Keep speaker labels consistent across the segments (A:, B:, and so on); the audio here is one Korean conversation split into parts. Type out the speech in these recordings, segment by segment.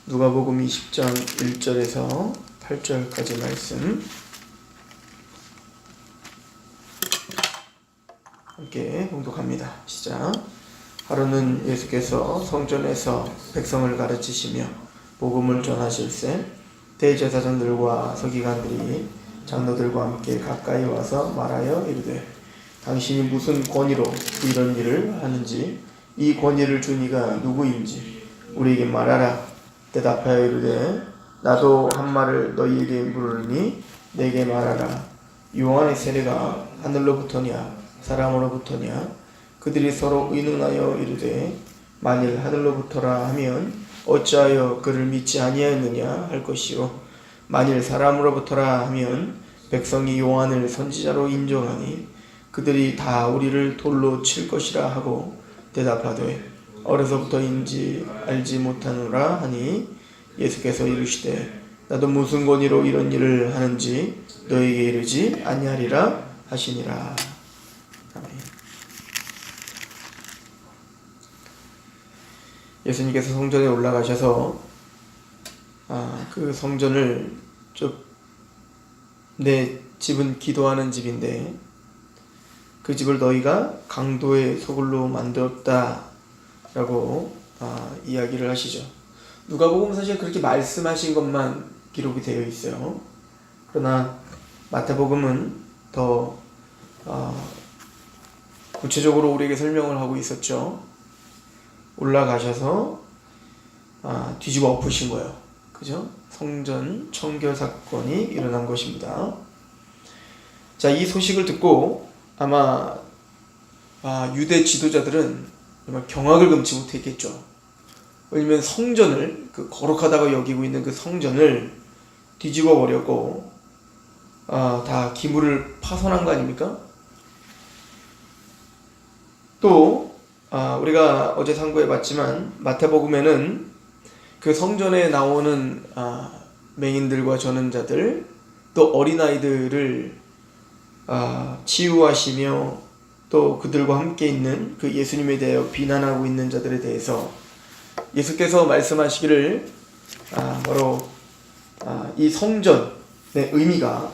A: 누가복음 20장 1절에서 8절까지 말씀 함께 봉독합니다. 시작. 하루는 예수께서 성전에서 백성을 가르치시며 복음을 전하실세 대제사장들과 서기관들이 장로들과 함께 가까이 와서 말하여 이르되 당신이 무슨 권위로 이런 일을 하는지 이 권위를 준 이가 누구인지 우리에게 말하라. 대답하여 이르되 나도 한 말을 너희에게 물으니 내게 말하라. 요한의 세례가 하늘로부터냐 사람으로부터냐? 그들이 서로 의논하여 이르되 만일 하늘로부터라 하면 어찌하여 그를 믿지 아니하였느냐 할 것이요 만일 사람으로부터라 하면 백성이 요한을 선지자로 인정하니 그들이 다 우리를 돌로 칠 것이라 하고 대답하되 어려서부터인지 알지 못하노라 하니 예수께서 이르시되 나도 무슨 권위로 이런 일을 하는지 너에게 이르지 아니하리라 하시니라. 아멘. 예수님께서 성전에 올라가셔서 그 성전을 내 집은 기도하는 집인데 그 집을 너희가 강도의 소굴로 만들었다 라고 이야기를 하시죠. 누가복음 사실 그렇게 말씀하신 것만 기록이 되어 있어요. 그러나 마태복음은 더 구체적으로 우리에게 설명을 하고 있었죠. 올라가셔서 뒤집어 엎으신 거예요. 그죠? 성전 청결 사건이 일어난 것입니다. 자, 이 소식을 듣고 아마 유대 지도자들은 정말 경악을 금치 못했겠죠. 왜냐면 성전을 거룩하다고 여기고 있는 그 성전을 뒤집어 버렸고 다 기물을 파손한 거 아닙니까? 또 우리가 어제 상고해 봤지만 마태복음에는 그 성전에 나오는 맹인들과 전은자들 또 어린아이들을 치유하시며 또 그들과 함께 있는 그 예수님에 대하여 비난하고 있는 자들에 대해서 예수께서 말씀하시기를 바로 이 성전의 의미가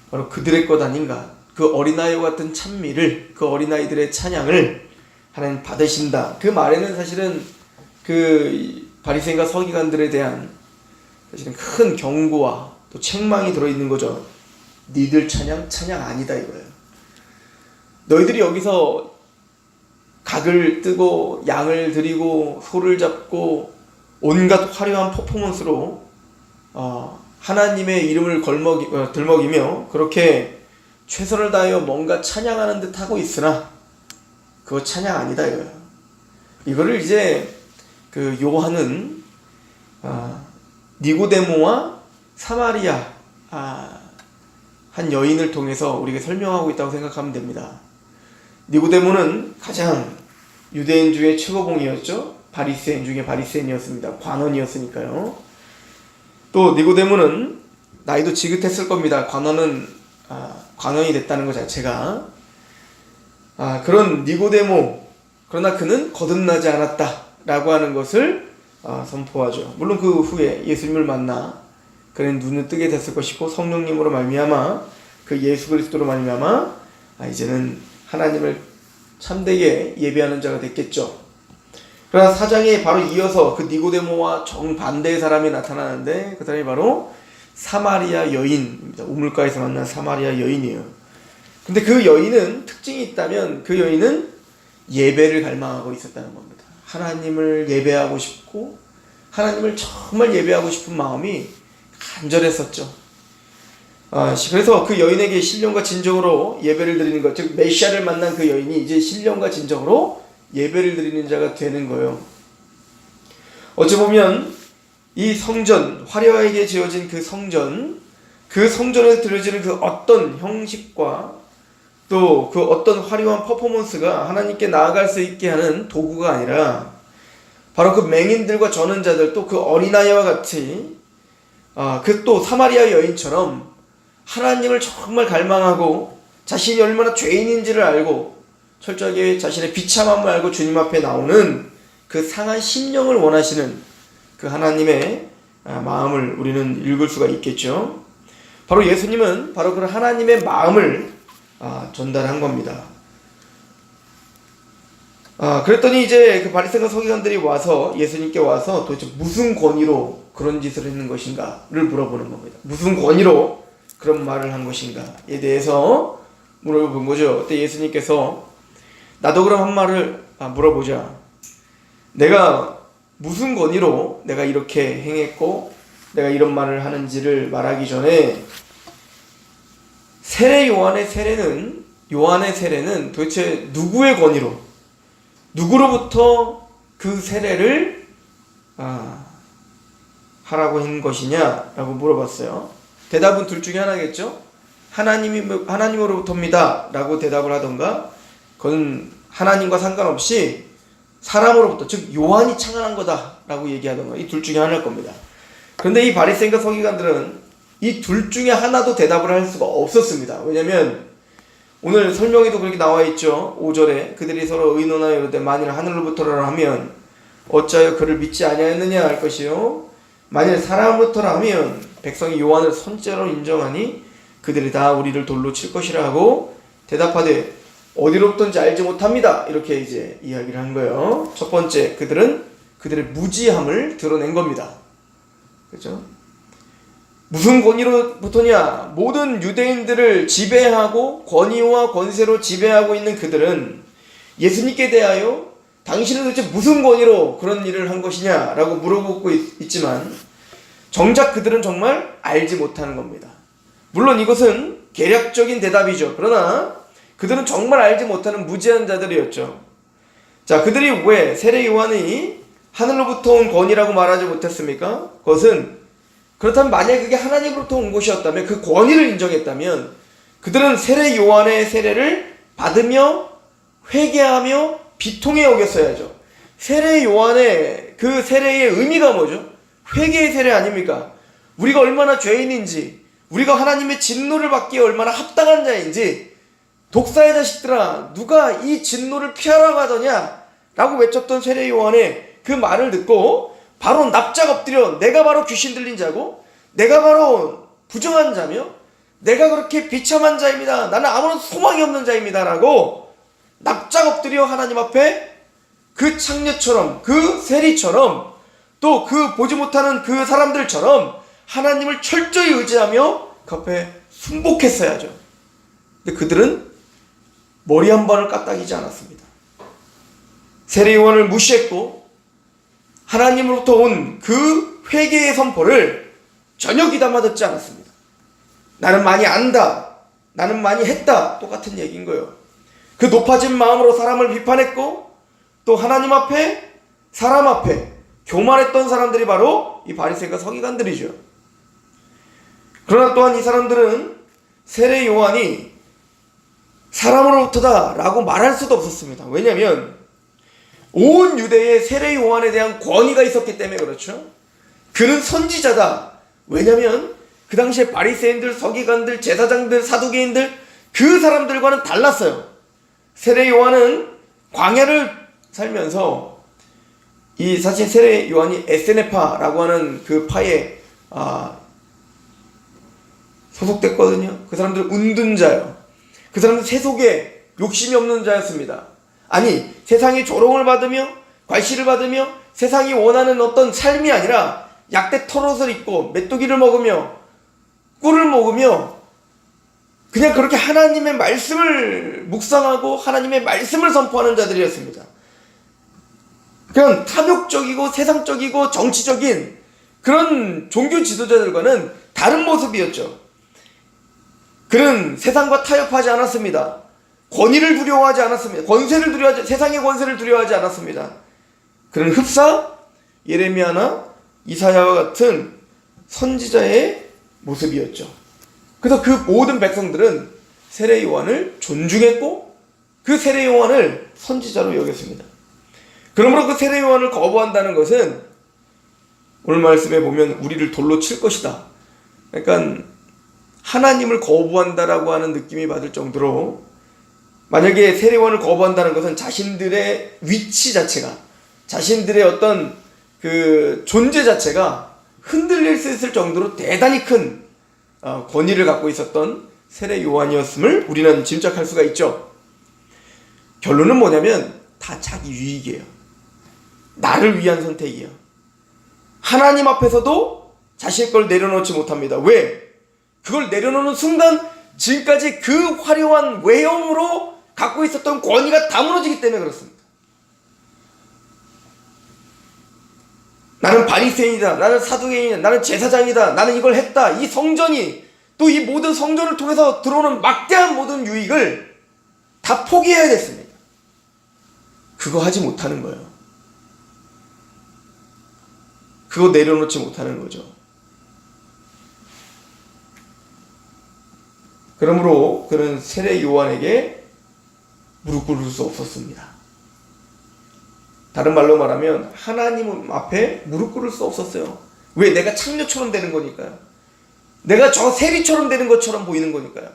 A: 바로 그들의 것 아닌가, 그 어린아이와 같은 찬미를, 그 어린아이들의 찬양을 하나님 받으신다. 그 말에는 사실은 그 바리새인과 서기관들에 대한 사실은 큰 경고와 또 책망이 들어있는 거죠. 니들 찬양 아니다 이거예요. 너희들이 여기서 각을 뜨고 양을 드리고 소를 잡고 온갖 화려한 퍼포먼스로 하나님의 이름을 들먹이며 그렇게 최선을 다하여 뭔가 찬양하는 듯 하고 있으나 그거 찬양 아니다 이거예요. 이거를 이제 그 요한은 니고데모와 사마리아 한 여인을 통해서 우리에게 설명하고 있다고 생각하면 됩니다. 니고데모는 가장 유대인 중에 최고봉이었죠. 바리새인 중에 바리새인이었습니다. 관원이었으니까요. 또 니고데모는 나이도 지긋했을 겁니다. 관원이 됐다는 것 자체가. 그런 니고데모, 그러나 그는 거듭나지 않았다 라고 하는 것을 선포하죠. 물론 그 후에 예수님을 만나 그는 눈을 뜨게 됐을 것이고 성령님으로 말미암아 그 예수 그리스도로 말미암아 이제는 하나님을 참되게 예배하는 자가 됐겠죠. 그러나 사장에 바로 이어서 그 니고데모와 정반대의 사람이 나타나는데 그 사람이 바로 사마리아 여인입니다. 우물가에서 만난 사마리아 여인이에요. 근데 그 여인은 특징이 있다면 그 여인은 예배를 갈망하고 있었다는 겁니다. 하나님을 예배하고 싶고 하나님을 정말 예배하고 싶은 마음이 간절했었죠. 그래서 그 여인에게 신령과 진정으로 예배를 드리는 것, 즉 메시아를 만난 그 여인이 이제 신령과 진정으로 예배를 드리는 자가 되는 거예요. 어찌 보면 이 성전, 화려하게 지어진 그 성전에서 들려지는 그 어떤 형식과 또 그 어떤 화려한 퍼포먼스가 하나님께 나아갈 수 있게 하는 도구가 아니라 바로 그 맹인들과 전은자들 또 그 어린아이와 같이 그 또 사마리아 여인처럼 하나님을 정말 갈망하고 자신이 얼마나 죄인인지를 알고 철저하게 자신의 비참함을 알고 주님 앞에 나오는 그 상한 심령을 원하시는 그 하나님의 마음을 우리는 읽을 수가 있겠죠. 바로 예수님은 바로 그런 하나님의 마음을 전달한 겁니다. 그랬더니 이제 그 바리새인과 서기관들이 와서 예수님께 와서 도대체 무슨 권위로 그런 짓을 했는 것인가를 물어보는 겁니다. 무슨 권위로 그런 말을 한 것인가에 대해서 물어본 거죠. 그때 예수님께서 나도 그럼 한 말을 물어보자. 내가 무슨 권위로 내가 이렇게 행했고 내가 이런 말을 하는지를 말하기 전에 요한의 세례는 도대체 누구의 권위로 누구로부터 그 세례를 하라고 한 것이냐라고 물어봤어요. 대답은 둘 중에 하나겠죠. 하나님으로부터입니다 라고 대답을 하던가 그건 하나님과 상관없이 사람으로부터, 즉 요한이 창안한 거다 라고 얘기하던가 이 둘 중에 하나일 겁니다. 그런데 이 바리새인과 서기관들은 이 둘 중에 하나도 대답을 할 수가 없었습니다. 왜냐하면 오늘 설명에도 그렇게 나와 있죠. 5절에 그들이 서로 의논하여 이르되 만일 하늘로부터라 하면 어찌하여 그를 믿지 아니하였느냐 할 것이요 만일 사람으로부터라 하면 백성이 요한을 선지자로 인정하니 그들이 다 우리를 돌로 칠 것이라 하고 대답하되 어디로부터인지 알지 못합니다. 이렇게 이제 이야기를 한 거예요. 첫 번째, 그들은 그들의 무지함을 드러낸 겁니다. 그렇죠? 무슨 권위로부터냐? 모든 유대인들을 지배하고 권위와 권세로 지배하고 있는 그들은 예수님께 대하여 당신은 도대체 무슨 권위로 그런 일을 한 것이냐? 라고 물어보고 있지만 정작 그들은 정말 알지 못하는 겁니다. 물론 이것은 계략적인 대답이죠. 그러나 그들은 정말 알지 못하는 무지한 자들이었죠. 자, 그들이 왜 세례 요한이 하늘로부터 온 권위라고 말하지 못했습니까? 그것은 그렇다면 만약에 그게 하나님으로부터 온 것이었다면 그 권위를 인정했다면 그들은 세례 요한의 세례를 받으며 회개하며 비통해 여겼어야죠. 세례 요한의 그 세례의 의미가 뭐죠? 회개의 세례 아닙니까? 우리가 얼마나 죄인인지, 우리가 하나님의 진노를 받기에 얼마나 합당한 자인지, 독사의 자식들아 누가 이 진노를 피하라고 하더냐 라고 외쳤던 세례 요한의 그 말을 듣고 바로 납작 엎드려 내가 바로 귀신 들린 자고 내가 바로 부정한 자며 내가 그렇게 비참한 자입니다. 나는 아무런 소망이 없는 자입니다 라고 납작 엎드려 하나님 앞에 그 창녀처럼 그 세리처럼 또 그 보지 못하는 그 사람들처럼 하나님을 철저히 의지하며 그 앞에 순복했어야죠. 근데 그들은 머리 한 번을 까딱이지 않았습니다. 세례 요한을 무시했고 하나님으로부터 온 그 회개의 선포를 전혀 귀담아 듣지 않았습니다. 나는 많이 안다, 나는 많이 했다, 똑같은 얘기인 거예요. 그 높아진 마음으로 사람을 비판했고 또 하나님 앞에 사람 앞에 교만했던 사람들이 바로 이 바리새인과 서기관들이죠. 그러나 또한 이 사람들은 세례 요한이 사람으로부터다 라고 말할 수도 없었습니다. 왜냐하면 온 유대에 세례 요한에 대한 권위가 있었기 때문에 그렇죠. 그는 선지자다. 왜냐하면 그 당시에 바리새인들, 서기관들, 제사장들, 사두개인들 그 사람들과는 달랐어요. 세례 요한은 광야를 살면서 이 사실 세례 요한이 에세네파라고 하는 그 파에 소속됐거든요. 그 사람들 운둔자요. 그 사람은 세속에 욕심이 없는 자였습니다. 아니, 세상의 조롱을 받으며 괄시를 받으며 세상이 원하는 어떤 삶이 아니라 약대 털옷을 입고 메뚜기를 먹으며 꿀을 먹으며 그냥 그렇게 하나님의 말씀을 묵상하고 하나님의 말씀을 선포하는 자들이었습니다. 그냥 탐욕적이고 세상적이고 정치적인 그런 종교 지도자들과는 다른 모습이었죠. 그는 세상과 타협하지 않았습니다. 권위를 두려워하지 않았습니다. 세상의 권세를 두려워하지 않았습니다. 그는 흡사, 예레미야나 이사야와 같은 선지자의 모습이었죠. 그래서 그 모든 백성들은 세례 요한을 존중했고 그 세례 요한을 선지자로 여겼습니다. 그러므로 그 세례 요한을 거부한다는 것은 오늘 말씀에 보면 우리를 돌로 칠 것이다. 그러니까 하나님을 거부한다라고 하는 느낌이 받을 정도로 만약에 세례 요한을 거부한다는 것은 자신들의 위치 자체가 자신들의 어떤 그 존재 자체가 흔들릴 수 있을 정도로 대단히 큰 권위를 갖고 있었던 세례 요한이었음을 우리는 짐작할 수가 있죠. 결론은 뭐냐면 다 자기 유익이에요. 나를 위한 선택이에요. 하나님 앞에서도 자신의 걸 내려놓지 못합니다. 왜? 그걸 내려놓는 순간 지금까지 그 화려한 외형으로 갖고 있었던 권위가 다 무너지기 때문에 그렇습니다. 나는 바리새인이다, 나는 사두개인이다, 나는 제사장이다, 나는 이걸 했다. 이 성전이 또 이 모든 성전을 통해서 들어오는 막대한 모든 유익을 다 포기해야 됐습니다. 그거 하지 못하는 거예요. 그거 내려놓지 못하는 거죠. 그러므로 그는 세례 요한에게 무릎 꿇을 수 없었습니다. 다른 말로 말하면 하나님 앞에 무릎 꿇을 수 없었어요. 왜? 내가 창녀처럼 되는 거니까요. 내가 저 세리처럼 되는 것처럼 보이는 거니까요.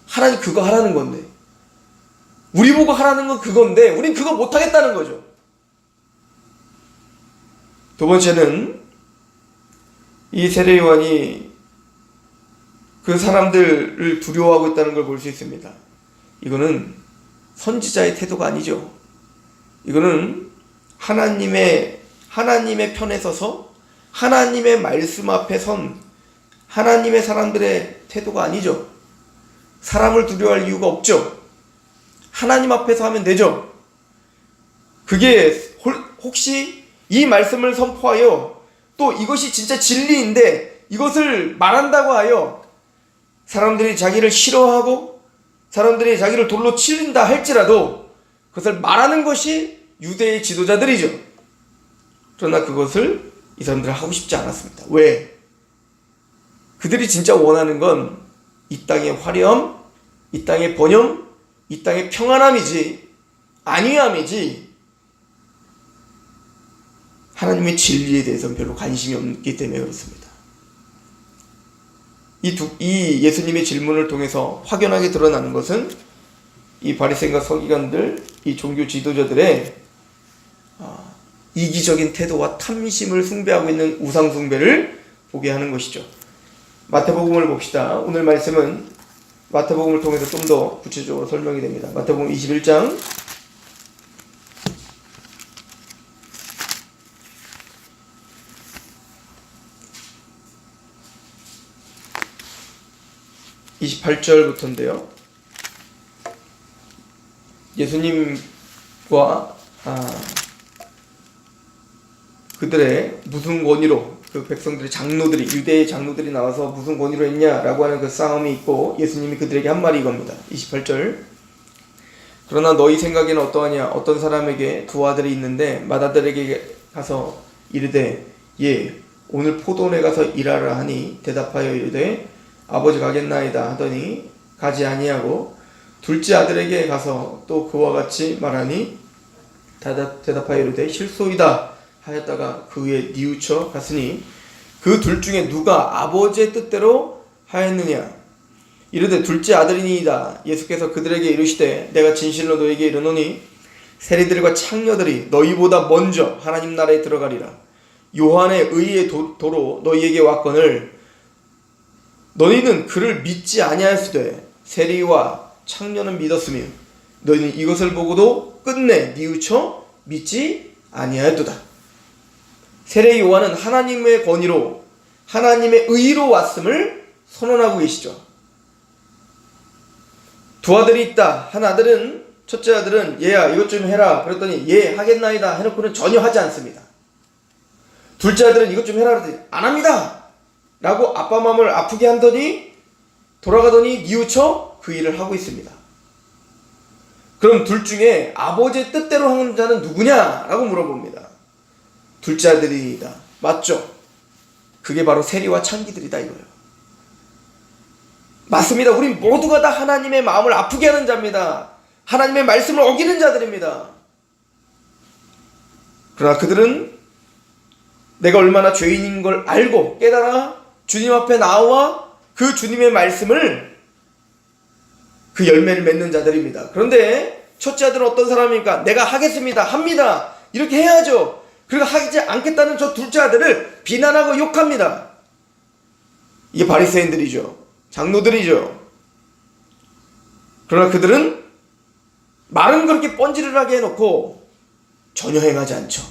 A: 하나님 그거 하라는 건데, 우리 보고 하라는 건 그건데 우린 그거 못하겠다는 거죠. 두 번째는 이 세례 요한이 그 사람들을 두려워하고 있다는 걸 볼 수 있습니다. 이거는 선지자의 태도가 아니죠. 이거는 하나님의 편에 서서 하나님의 말씀 앞에 선 하나님의 사람들의 태도가 아니죠. 사람을 두려워할 이유가 없죠. 하나님 앞에서 하면 되죠. 그게 혹시 이 말씀을 선포하여 또 이것이 진짜 진리인데 이것을 말한다고 하여 사람들이 자기를 싫어하고 사람들이 자기를 돌로 치린다 할지라도 그것을 말하는 것이 유대의 지도자들이죠. 그러나 그것을 이 사람들은 하고 싶지 않았습니다. 왜? 그들이 진짜 원하는 건 이 땅의 화려함, 이 땅의 번영, 이 땅의 평안함이지 안위함이지 하나님의 진리에 대해서는 별로 관심이 없기 때문에 그렇습니다. 이 예수님의 질문을 통해서 확연하게 드러나는 것은 이 바리새인과 서기관들, 이 종교 지도자들의 이기적인 태도와 탐심을 숭배하고 있는 우상 숭배를 보게 하는 것이죠. 마태복음을 봅시다. 오늘 말씀은 마태복음을 통해서 좀 더 구체적으로 설명이 됩니다. 마태복음 21장 28절부터인데요. 예수님과 그들의 무슨 권위로 그 백성들의 장로들이 유대의 장로들이 나와서 무슨 권위로 했냐라고 하는 그 싸움이 있고 예수님이 그들에게 한 말이 이겁니다. 28절 그러나 너희 생각에는 어떠하냐 어떤 사람에게 두 아들이 있는데 맏아들에게 가서 이르되 예 오늘 포도원에 가서 일하라 하니 대답하여 이르되 아버지 가겠나이다 하더니 가지 아니하고 둘째 아들에게 가서 또 그와 같이 말하니 대답하여 이르되 실소이다 하였다가 그 후에 뉘우쳐 갔으니 그 둘 중에 누가 아버지의 뜻대로 하였느냐 이르되 둘째 아들이니이다. 예수께서 그들에게 이르시되 내가 진실로 너에게 이르노니 세리들과 창녀들이 너희보다 먼저 하나님 나라에 들어가리라. 요한의 의의 도로 너희에게 왔거늘 너희는 그를 믿지 아니하였으되 세리와 창녀는 믿었으며 너희는 이것을 보고도 끝내 뉘우쳐 믿지 아니하였도다. 세례 요한은 하나님의 권위로 하나님의 의로 왔음을 선언하고 계시죠. 두 아들이 있다. 한 아들은 첫째 아들은 얘야 이것 좀 해라 그랬더니 예 하겠나이다 해놓고는 전혀 하지 않습니다. 둘째 아들은 이것 좀 해라 그랬더니 안 합니다 라고 아빠 마음을 아프게 하더니 돌아가더니 뉘우쳐 그 일을 하고 있습니다. 그럼 둘 중에 아버지의 뜻대로 하는 자는 누구냐 라고 물어봅니다. 둘째 아들이다. 맞죠? 그게 바로 세리와 창기들이다 이거예요. 맞습니다. 우리 모두가 다 하나님의 마음을 아프게 하는 자입니다. 하나님의 말씀을 어기는 자들입니다. 그러나 그들은 내가 얼마나 죄인인 걸 알고 깨달아 주님 앞에 나와 그 주님의 말씀을 그 열매를 맺는 자들입니다. 그런데 첫째 아들은 어떤 사람입니까? 내가 하겠습니다. 합니다. 이렇게 해야죠. 그리고 하지 않겠다는 저 둘째 아들을 비난하고 욕합니다. 이게 바리새인들이죠. 장로들이죠. 그러나 그들은 말은 그렇게 뻔지르르하게 해놓고 전혀 행하지 않죠.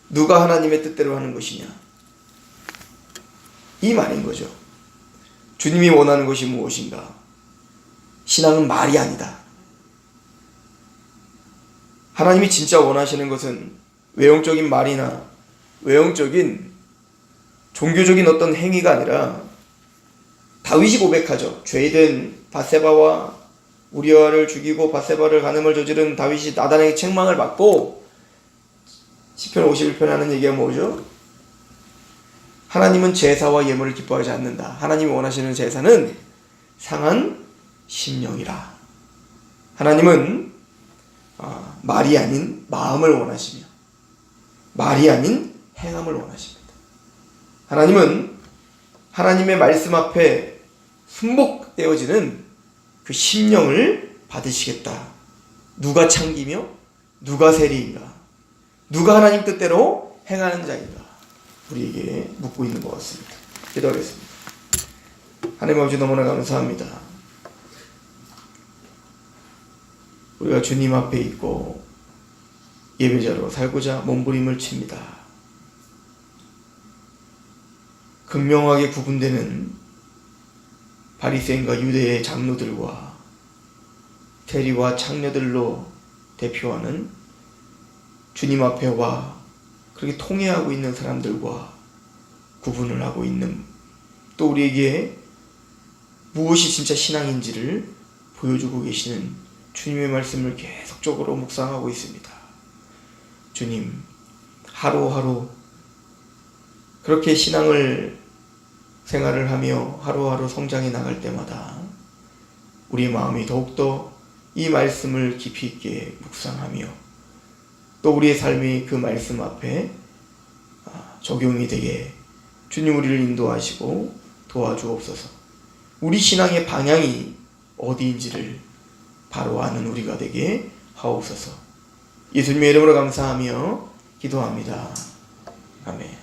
A: 누가 하나님의 뜻대로 하는 것이냐? 이 말인 거죠. 주님이 원하는 것이 무엇인가? 신앙은 말이 아니다. 하나님이 진짜 원하시는 것은 외형적인 말이나 외형적인 종교적인 어떤 행위가 아니라 다윗이 고백하죠. 죄된 밧세바와 우리아를 죽이고 밧세바를 간음을 저지른 다윗이 나단에게 책망을 받고 시편 51편에 하는 얘기가 뭐죠? 하나님은 제사와 예물을 기뻐하지 않는다. 하나님이 원하시는 제사는 상한 심령이라. 하나님은 말이 아닌 마음을 원하시며 말이 아닌 행함을 원하십니다. 하나님은 하나님의 말씀 앞에 순복되어지는 그 심령을 받으시겠다. 누가 창기며 누가 세리인가? 누가 하나님 뜻대로 행하는 자인가? 우리에게 묻고 있는 것 같습니다. 기도하겠습니다. 하나님 아버지 너무나 감사합니다. 우리가 주님 앞에 있고 예배자로 살고자 몸부림을 칩니다. 극명하게 구분되는 바리새인과 유대의 장로들과 세리와 창녀들로 대표하는 주님 앞에 와 그렇게 통회하고 있는 사람들과 구분을 하고 있는, 또 우리에게 무엇이 진짜 신앙인지를 보여주고 계시는 주님의 말씀을 계속적으로 묵상하고 있습니다. 주님, 하루하루 그렇게 신앙을 생활을 하며 하루하루 성장해 나갈 때마다 우리의 마음이 더욱더 이 말씀을 깊이 있게 묵상하며 또 우리의 삶이 그 말씀 앞에 적용이 되게 주님 우리를 인도하시고 도와주옵소서. 우리 신앙의 방향이 어디인지를 바로 아는 우리가 되게 하옵소서. 예수님의 이름으로 감사하며 기도합니다. 아멘.